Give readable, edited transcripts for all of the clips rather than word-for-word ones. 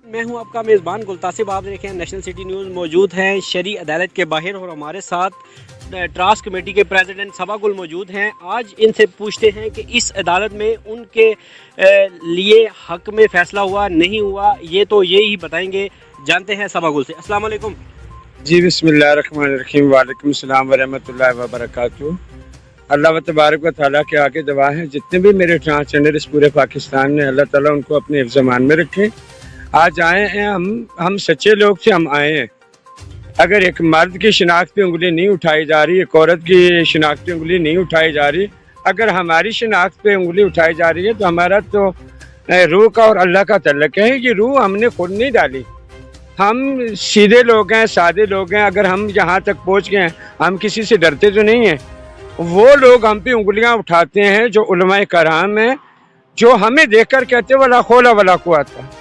मैं हूं आपका मेज़बान गुलतासिब। आप देख रहे हैं नेशनल सिटी न्यूज़। मौजूद हैं शरी अदालत के बाहर और हमारे साथ ट्रस्ट कमेटी के प्रेसिडेंट सबा गुल मौजूद हैं। आज इनसे पूछते हैं कि इस अदालत में उनके लिए हक में फ़ैसला हुआ नहीं हुआ, ये तो ये ही बताएंगे। जानते हैं सबा गुल से। अस्सलाम वालेकुम। जी बिस्मिल्लाहिर्रहमानिर्रहीम, वालेकुम सलाम व रहमतुल्लाहि व बरकातुहू। अल्लाह तबारक व तआला के आगे दुआ है जितने भी मेरे ट्रांसजेंडर इस पूरे पाकिस्तान में, अल्लाह ताला उनको अपने हिफ्ज़-ए-मान में रखे। आज आए हैं हम सच्चे लोग से हम आए हैं। अगर एक मर्द की शिनाख्त पे उंगली नहीं उठाई जा रही, एक औरत की शिनाख्त पे उंगली नहीं उठाई जा रही, अगर हमारी शिनाख्त पे उंगली उठाई जा रही है तो हमारा तो रूह का और अल्लाह का तल्लक है। ये रूह हमने खुद नहीं डाली। हम सीधे लोग हैं, सादे लोग हैं। अगर हम यहाँ तक पहुँच गए हैं, हम किसी से डरते तो नहीं हैं। वो लोग हम पे उंगलियाँ उठाते हैं जो उलमाए कराम हैं, जो हमें देखकर कहते वला खौला वला कुव्वता,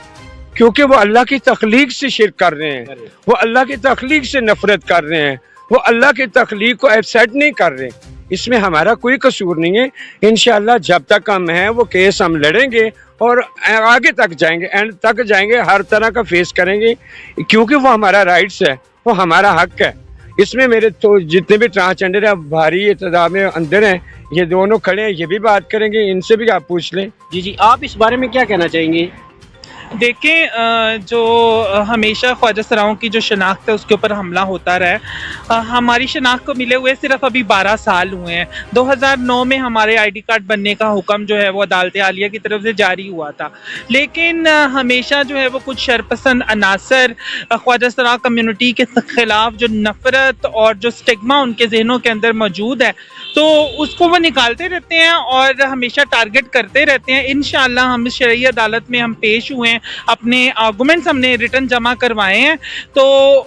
क्योंकि वो अल्लाह की तख्लीक से शिरक कर रहे हैं, वो अल्लाह की तख्लीक से नफरत कर रहे हैं, वो अल्लाह की तख्लीक को एक्सेप्ट नहीं कर रहे। इसमें हमारा कोई कसूर नहीं है। इंशाअल्लाह जब तक हम हैं वो केस हम लड़ेंगे और आगे तक जाएंगे, एंड तक जाएंगे, हर तरह का फेस करेंगे, क्योंकि वो हमारा राइट्स है, वो हमारा हक है। इसमें मेरे तो जितने भी ट्रांसजेंडर हैं भारी तादाद में अंदर हैं, ये दोनों खड़े हैं, ये भी बात करेंगे, इनसे भी आप पूछ लें। जी, आप इस बारे में क्या कहना चाहेंगे? देखें, जो हमेशा ख्वाजा सराओं की जो शनाख्त है उसके ऊपर हमला होता रहा है। हमारी शनाख्त को मिले हुए सिर्फ अभी 12 साल हुए हैं। 2009 में हमारे आईडी कार्ड बनने का हुक्म जो है वो अदालत आलिया की तरफ से जारी हुआ था, लेकिन हमेशा जो है वो कुछ शरपसंद अनासर ख्वाजा सरा कम्युनिटी के खिलाफ जो नफ़रत और जो स्टिग्मा उनके जहनों के अंदर मौजूद है, तो उसको वो निकालते रहते हैं और हमेशा टारगेट करते रहते हैं। इंशाअल्लाह हम शरई अदालत में हम पेश हुए हैं, अपने आर्गूमेंट्स हमने रिटर्न जमा करवाए हैं, तो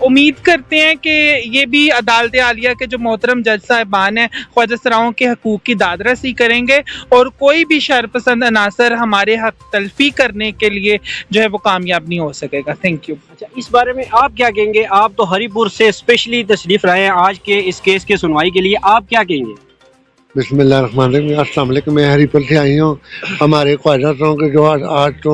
उम्मीद करते हैं कि ये भी अदालत आलिया के जो मोहतरम जज साहिबान हैं ख्वाजा सराओं के हकूक़ की दादरसी करेंगे और कोई भी शरपसंद अनासर हमारे हक तलफी करने के लिए जो है वो कामयाब नहीं हो सकेगा। Thank you. अच्छा, इस बारे में आप क्या कहेंगे? आप तो हरीपुर से स्पेशली तशरीफ लाए हैं आज के इस केस के सुनवाई के लिए, आप क्या कहेंगे? बिस्मिल्लाहिर्रहमानिर्रहीम, अस्सलाम वालेकुम। मैं हरीपुर से आई हूँ। हमारे ख्वाजा सराओं के जो आज तो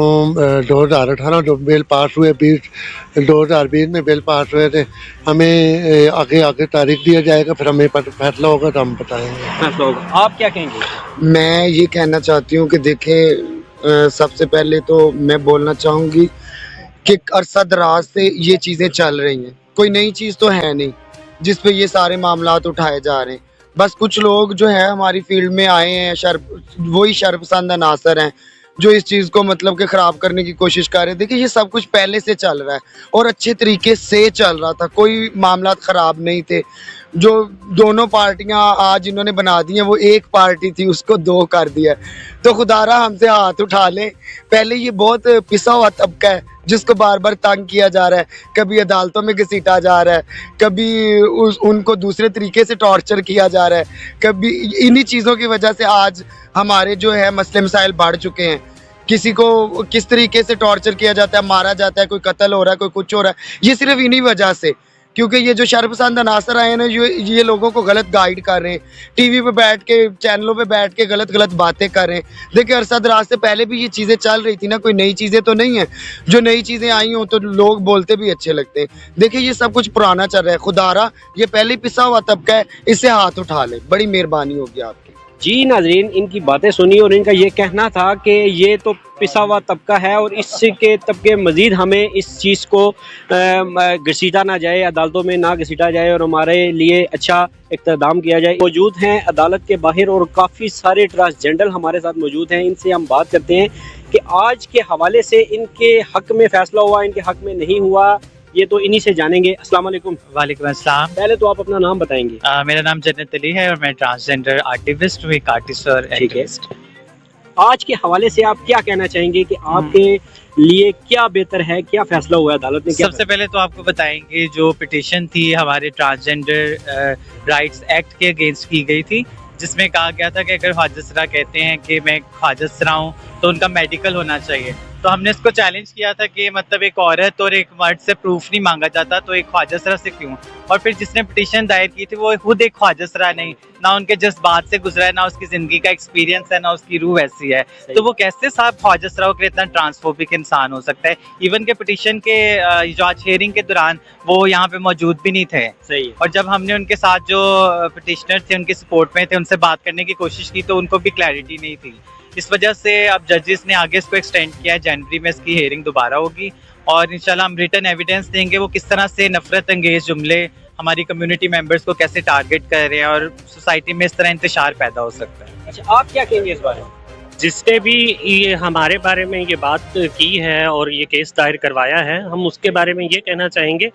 2018 जो बिल पास हुए, 2020 में बिल पास हुए थे, हमें आगे तारीख दिया जाएगा, फिर हमें फैसला होगा तो हम बताएंगे। फैसला होगा। आप क्या कहेंगे? मैं ये कहना चाहती हूँ कि देखें, सबसे पहले तो मैं बोलना चाहूँगी कि अरसा दराज से ये चीज़ें चल रही हैं, कोई नई चीज़ तो है नहीं जिस पे ये सारे मामलात उठाए जा रहे हैं। बस कुछ लोग जो है हमारी फील्ड में आए हैं, वही शर्पसंद अनासर हैं जो इस चीज़ को मतलब कि ख़राब करने की कोशिश कर रहे हैं। देखिए, ये सब कुछ पहले से चल रहा है और अच्छे तरीके से चल रहा था, कोई मामला ख़राब नहीं थे। जो दोनों पार्टियां आज इन्होंने बना दी हैं, वो एक पार्टी थी उसको दो कर दिया। तो खुदारा हमसे हाथ उठा लें। पहले ये बहुत पिसा हुआ तबका है जिसको बार बार तंग किया जा रहा है, कभी अदालतों में घसीटा जा रहा है, कभी उनको दूसरे तरीके से टॉर्चर किया जा रहा है, कभी इन्हीं चीज़ों की वजह से आज हमारे जो है मसले मसाइल बढ़ चुके हैं। किसी को किस तरीके से टॉर्चर किया जाता है, मारा जाता है, कोई कत्ल हो रहा है, कोई कुछ हो रहा है, ये सिर्फ इन्हीं वजह से, क्योंकि ये जो शर्पसंद अनासर आए हैं ना, ये लोगों को गलत गाइड कर रहे हैं, टीवी पे बैठ के, चैनलों पे बैठ के गलत बातें कर रहे हैं। देखिए, अरसा दराज से पहले भी ये चीज़ें चल रही थी ना, कोई नई चीज़ें तो नहीं है। जो नई चीज़ें आई हों तो लोग बोलते भी अच्छे लगते हैं। देखिए, ये सब कुछ पुराना चल रहा है। खुदारा ये पहले पिसा हुआ तबका है, इससे हाथ उठा ले, बड़ी मेहरबानी होगी आपकी। जी नाजरीन, इनकी बातें सुनी और इनका ये कहना था कि ये तो पिसा हुआ तबका है और इसके तबके मज़ीद हमें इस चीज़ को घसीटा ना जाए, अदालतों में ना घसीटा जाए और हमारे लिए अच्छा इक़्तिदाम किया जाए। मौजूद हैं अदालत के बाहर और काफ़ी सारे ट्रांसजेंडर हमारे साथ मौजूद हैं। इनसे हम बात करते हैं कि आज के हवाले से इनके हक़ में फ़ैसला हुआ, इनके हक़ में नहीं हुआ, ये तो इन्हीं से जानेंगे। अस्सलाम वालेकुम। वालेकुम अस्सलाम। पहले तो आप अपना नाम बताएंगे। मेरा नाम जन्नत अली है और मैं ट्रांसजेंडर आर्टिस्ट हूँ, एक आर्टिस्ट और एक्टिविस्ट। आज के हवाले से आप क्या कहना चाहेंगे कि आपके लिए क्या बेहतर है, क्या फैसला हुआ है अदालत ने? सबसे पहले तो आपको बताएंगे जो पिटीशन थी हमारे ट्रांसजेंडर राइट्स एक्ट के अगेंस्ट की गई थी, जिसमें कहा गया था कि अगर ख्वाजा सरा कहते हैं कि मैं ख्वाजा सरा हूँ तो उनका मेडिकल होना चाहिए। تو ہم نے اس کو چیلنج کیا تھا کہ مطلب ایک عورت اور ایک مرد سے پروف نہیں مانگا جاتا تو ایک خواجہ سرا سے کیوں. اور پھر جس نے پٹیشن دائر کی تھی وہ خود ایک خواجہ سرا نہیں, نہ ان کے جذبات سے گزرا ہے, نہ اس کی زندگی کا ایکسپیرینس ہے, نہ اس کی روح ایسی ہے, تو وہ کیسے صاحب خواجہ سرا کے اتنا ٹرانسفوبک انسان ہو سکتا ہے. ایون کہ پٹیشن کے جو آج ہیئرنگ کے دوران وہ یہاں پہ موجود بھی نہیں تھے. صحیح. اور جب ہم نے ان کے ساتھ جو پٹیشنر تھے ان کے سپورٹ میں تھے ان سے بات کرنے کی کوشش کی تو ان کو بھی کلیئرٹی نہیں تھی. اس وجہ سے اب ججز نے آگے اس کو ایکسٹینڈ کیا ہے, جنوری میں اس کی ہیئرنگ دوبارہ ہوگی اور انشاءاللہ ہم ریٹن ایویڈنس دیں گے وہ کس طرح سے نفرت انگیز جملے ہماری کمیونٹی ممبرس کو کیسے ٹارگٹ کر رہے ہیں اور سوسائٹی میں اس طرح انتشار پیدا ہو سکتا ہے. اچھا, آپ کیا کہیں گے اس بارے میں؟ جس نے بھی یہ ہمارے بارے میں یہ بات کی ہے اور یہ کیس دائر کروایا ہے, ہم اس کے بارے میں یہ کہنا چاہیں گے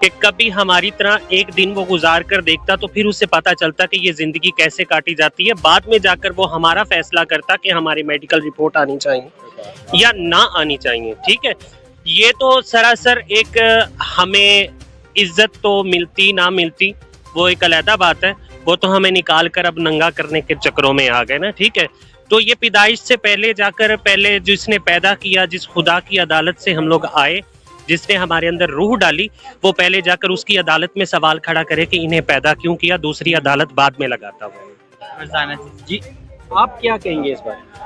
کہ کبھی ہماری طرح ایک دن وہ گزار کر دیکھتا تو پھر اس سے پتہ چلتا کہ یہ زندگی کیسے کاٹی جاتی ہے. بعد میں جا کر وہ ہمارا فیصلہ کرتا کہ ہماری میڈیکل رپورٹ آنی چاہیے یا نہ آنی چاہیے. ٹھیک ہے, یہ تو سراسر ایک ہمیں عزت تو ملتی نہ ملتی وہ ایک علیحدہ بات ہے, وہ تو ہمیں نکال کر اب ننگا کرنے کے چکروں میں آ گئے نا. ٹھیک ہے, تو یہ پیدائش سے پہلے جا کر پہلے جس نے پیدا کیا, جس خدا کی عدالت سے ہم لوگ آئے, جس نے ہمارے اندر روح ڈالی, وہ پہلے جا کر اس کی عدالت میں سوال کھڑا کرے کہ انہیں پیدا کیوں کیا, دوسری عدالت بعد میں لگاتا ہوا. جی, آپ کیا کہیں گے اس بارے میں؟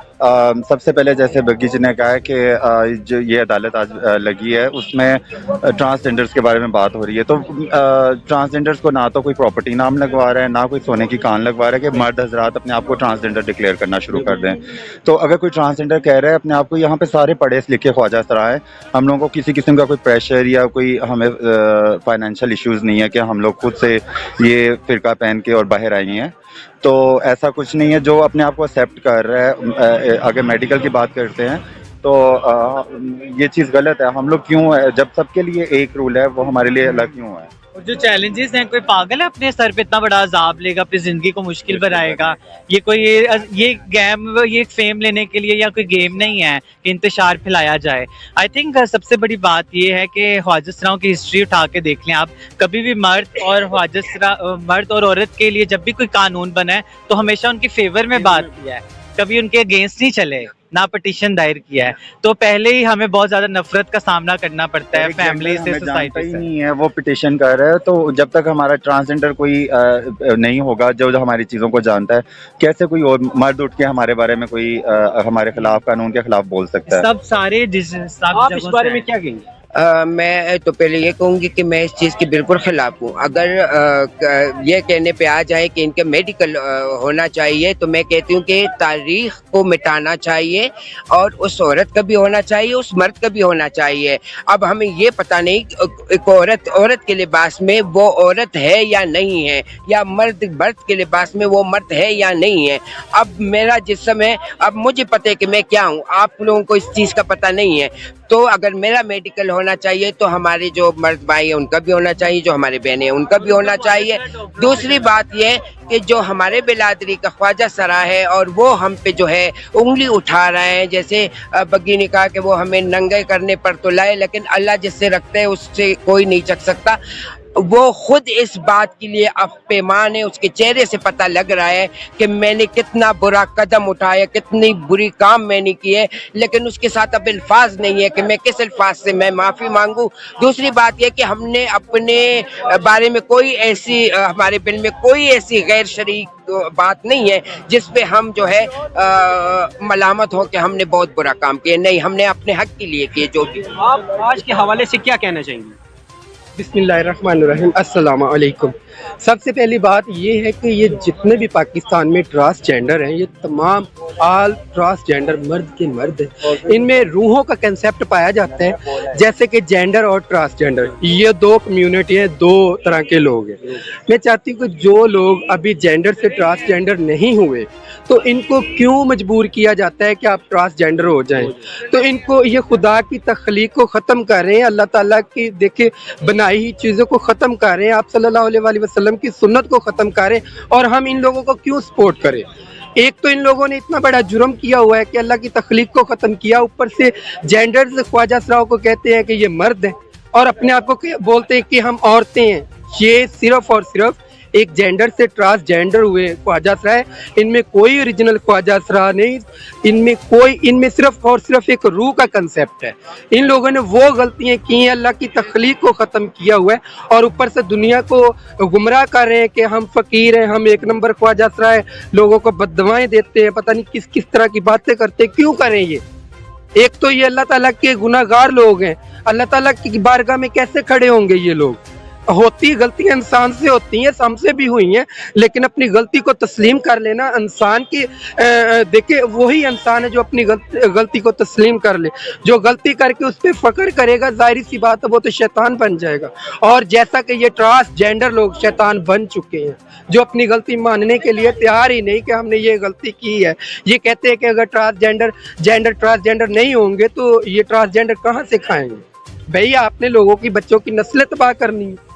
سب سے پہلے جیسے بگی جی نے کہا ہے کہ جو یہ عدالت آج لگی ہے اس میں ٹرانسجینڈرز کے بارے میں بات ہو رہی ہے, تو ٹرانسجینڈرز کو نہ تو کوئی پراپرٹی نام لگوا رہا ہے, نہ کوئی سونے کی کان لگوا رہا ہے کہ مرد حضرات اپنے آپ کو ٹرانسجینڈر ڈکلیئر کرنا شروع کر دیں. تو اگر کوئی ٹرانسجینڈر کہہ رہا ہے اپنے آپ کو, یہاں پہ سارے پڑھے لکھے خواجہ سرا ہیں, ہم لوگوں کو کسی قسم کا کوئی پریشر یا کوئی ہمیں فائنینشیل ایشوز نہیں ہے کہ ہم لوگ خود سے یہ فرقہ پہن کے اور باہر آئی ہیں. تو ایسا کچھ نہیں ہے. جو اپنے آپ کو ایکسیپٹ کر رہا ہے, اگر میڈیکل کی بات کرتے ہیں تو یہ چیز غلط ہے. ہم لوگ کیوں, جب سب کے لیے ایک رول ہے وہ ہمارے لیے الگ کیوں ہے؟ اور جو چیلنجز ہیں, کوئی پاگل ہے اپنے سر پہ اتنا بڑا عذاب لے گا, اپنی زندگی کو مشکل بنائے گا. یہ کوئی یہ گیم, یہ فیم لینے کے لیے یا کوئی گیم نہیں ہے کہ انتشار پھیلایا جائے. آئی تھنک سب سے بڑی بات یہ ہے کہ خواجہ سراؤں کی ہسٹری اٹھا کے دیکھ لیں آپ. کبھی بھی مرد اور عورت کے لیے جب بھی کوئی قانون بنا ہے تو ہمیشہ ان کے فیور میں بات کیا ہے, کبھی ان کے اگینسٹ نہیں چلے, نہ پٹیشن دائر کیا ہے. تو پہلے ہی ہمیں بہت زیادہ نفرت کا سامنا کرنا پڑتا ہے فیملی سے, سوسائٹی سے. نہیں ہے وہ پٹیشن کر رہا ہے, تو جب تک ہمارا ٹرانسجینڈر کوئی نہیں ہوگا جو ہماری چیزوں کو جانتا ہے, کیسے کوئی اور مرد اٹھ کے ہمارے بارے میں کوئی ہمارے خلاف, قانون کے خلاف بول سکتا ہے؟ سب سارے آپ اس بارے میں کیا کہیں گے؟ میں تو پہلے یہ کہوں گی کہ میں اس چیز کے بالکل خلاف ہوں. اگر یہ کہنے پہ آ جائے کہ ان کے میڈیکل ہونا چاہیے تو میں کہتی ہوں کہ تاریخ کو مٹانا چاہیے اور اس عورت کا بھی ہونا چاہیے, اس مرد کا بھی ہونا چاہیے. اب ہمیں یہ پتہ نہیں ایک عورت کے لباس میں وہ عورت ہے یا نہیں ہے, یا مرد کے لباس میں وہ مرد ہے یا نہیں ہے. اب میرا جسم ہے, اب مجھے پتہ ہے کہ میں کیا ہوں, آپ لوگوں کو اس چیز کا پتہ نہیں ہے. تو اگر میرا میڈیکل ہونا چاہیے تو ہمارے جو مرد بھائی ہیں ان کا بھی ہونا چاہیے, جو ہمارے بہنیں ہیں ان کا بھی ہونا چاہیے. دوسری بات یہ کہ جو ہمارے بلادری کا خواجہ سرا ہے اور وہ ہم پہ جو ہے انگلی اٹھا رہے ہیں, جیسے بگی نے کہا کہ وہ ہمیں ننگے کرنے پر تو لائے, لیکن اللہ جس سے رکھتے ہے اس سے کوئی نہیں چک سکتا. وہ خود اس بات کے لیے اب پیمان ہے, اس کے چہرے سے پتہ لگ رہا ہے کہ میں نے کتنا برا قدم اٹھایا, کتنی بری کام میں نے کیے, لیکن اس کے ساتھ اب الفاظ نہیں ہے کہ میں کس الفاظ سے میں معافی مانگوں. دوسری بات یہ کہ ہم نے اپنے بارے میں کوئی ایسی, ہمارے بل میں کوئی ایسی غیر شریک بات نہیں ہے جس پہ ہم جو ہے ملامت ہو کہ ہم نے بہت برا کام کیا. نہیں, ہم نے اپنے حق کے لیے کیے. جو بھی آپ آج کے حوالے سے کیا کہنا چاہیں گے؟ بسم اللہ الرحمن الرحیم. السلام علیکم. سب سے پہلی بات یہ ہے کہ یہ جتنے بھی پاکستان میں ٹرانسجینڈر ہیں, یہ تمام آل ٹرانسجینڈر مرد کے مرد ہیں. ان میں روحوں کا کنسیپٹ پایا جاتا ہے, جیسے کہ جینڈر اور ٹرانسجینڈر, یہ دو کمیونٹی ہیں, دو طرح کے لوگ ہیں. میں چاہتی ہوں کہ جو لوگ ابھی جینڈر سے ٹرانسجینڈر نہیں ہوئے تو ان کو کیوں مجبور کیا جاتا ہے کہ آپ ٹرانسجینڈر ہو جائیں؟ تو ان کو یہ خدا کی تخلیق کو ختم کر رہے ہیں, اللہ تعالیٰ کی دیکھے بنائی ہوئی چیزوں کو ختم کر رہے ہیں, آپ صلی اللہ علیہ وسلم کی سنت کو ختم کر رہے ہیں, اور ہم ان لوگوں کو کیوں سپورٹ کریں؟ ایک تو ان لوگوں نے اتنا بڑا جرم کیا ہوا ہے کہ اللہ کی تخلیق کو ختم کیا, اوپر سے جینڈرز خواجہ سراؤں کو کہتے ہیں کہ یہ مرد ہیں اور اپنے آپ کو بولتے ہیں کہ ہم عورتیں ہیں. یہ صرف اور صرف एक जेंडर से ट्रांसजेंडर हुए ख्वाजा असरा है, इनमें कोई ओरिजिनल ख्वाजा असरा नहीं, इनमें सिर्फ और सिर्फ एक रूह का कंसेप्ट है। इन लोगों ने वो गलतियां की हैं, अल्लाह की तख्लीक को ख़त्म किया हुआ है और ऊपर से दुनिया को गुमराह कर रहे हैं कि हम फ़कीर हैं, हम एक नंबर ख्वाजा असरा है, लोगों को बद्दुआएं देते हैं, पता नहीं किस किस तरह की बातें करते हैं। क्यों करें ये? एक तो ये अल्लाह ताला के गुनाहगार लोग हैं, अल्लाह ताला की बारगाह में कैसे खड़े होंगे ये लोग? होती गलतियां इंसान से होती हैं, हमसे भी हुई हैं, लेकिन अपनी गलती को तस्लीम कर लेना इंसान की देखिए वही इंसान है जो अपनी गलती को तस्लीम कर ले। जो गलती करके उस पर फख्र करेगा, जाहिर सी बात है वो तो शैतान बन जाएगा। और जैसा कि ये ट्रांसजेंडर लोग शैतान बन चुके हैं, जो अपनी गलती मानने के लिए तैयार ही नहीं कि हमने ये गलती की है। ये कहते हैं कि अगर ट्रांसजेंडर नहीं होंगे तो ये ट्रांसजेंडर कहाँ से खाएंगे? भैया आपने लोगों की बच्चों की नस्लें तबाह करनी है।